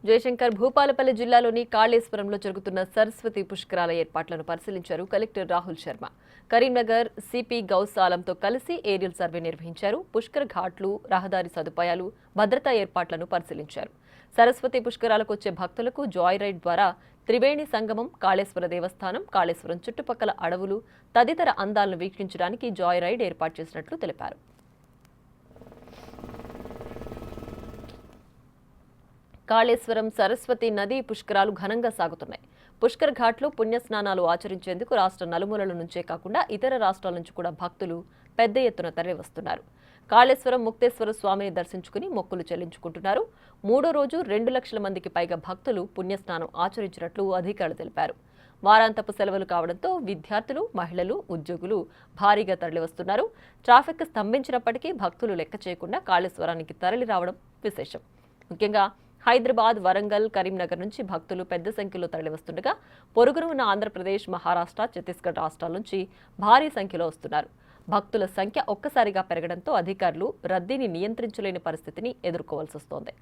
జయశంకర్ భూపాలపల్లి జిల్లాలోని కాళేశ్వరంలో జరుగుతున్న సరస్వతి పుష్కరాల ఏర్పాట్లను పరిశీలించారు కలెక్టర్ రాహుల్ శర్మ. కరీంనగర్ సిపి గౌసాలంతో కలిసి ఏరియల్ సర్వే నిర్వహించారు. పుష్కర్ ఘాట్లు, రహదారి సదుపాయాలు, భద్రతా ఏర్పాట్లను పరిశీలించారు. సరస్వతి పుష్కరాలకు వచ్చే భక్తులకు జాయ్ రైడ్ ద్వారా త్రివేణి సంగమం, కాళేశ్వర దేవస్థానం, కాళేశ్వరం చుట్టుపక్కల అడవులు తదితర అందాలను వీక్షించడానికి జాయ్ రైడ్ ఏర్పాటు చేసినట్లు తెలిపారు. కాళేశ్వరం సరస్వతి నదీ పుష్కరాలు ఘనంగా సాగుతున్నాయి. పుష్కర్ ఘాట్లో పుణ్యస్నానాలు ఆచరించేందుకు రాష్ట్ర నలుమూలల నుంచే కాకుండా ఇతర రాష్ట్రాల నుంచి కూడా భక్తులు పెద్ద ఎత్తున తరలివస్తున్నారు. కాళేశ్వరం ముక్తేశ్వర స్వామిని దర్శించుకుని మొక్కులు చెల్లించుకుంటున్నారు. మూడో రోజు 2 లక్షల మందికి పైగా భక్తులు పుణ్యస్నానం ఆచరించినట్లు అధికారులు తెలిపారు. వారాంతపు సెలవులు కావడంతో విద్యార్థులు, మహిళలు, ఉద్యోగులు భారీగా తరలివస్తున్నారు. ట్రాఫిక్ స్తంభించినప్పటికీ భక్తులు లెక్క చేయకుండా కాళేశ్వరానికి తరలి రావడం విశేషం. ముఖ్యంగా హైదరాబాద్, వరంగల్, కరీంనగర్ నుంచి భక్తులు పెద్ద సంఖ్యలో తరలివస్తుండగా పొరుగున ఉన్న ఆంధ్రప్రదేశ్, మహారాష్ట్ర, ఛత్తీస్గఢ్ రాష్ట్రాల నుంచి భారీ సంఖ్యలో వస్తున్నారు. భక్తుల సంఖ్య ఒక్కసారిగా పెరగడంతో అధికారులు రద్దీని నియంత్రించలేని పరిస్థితిని ఎదుర్కోవాల్సి వస్తోంది.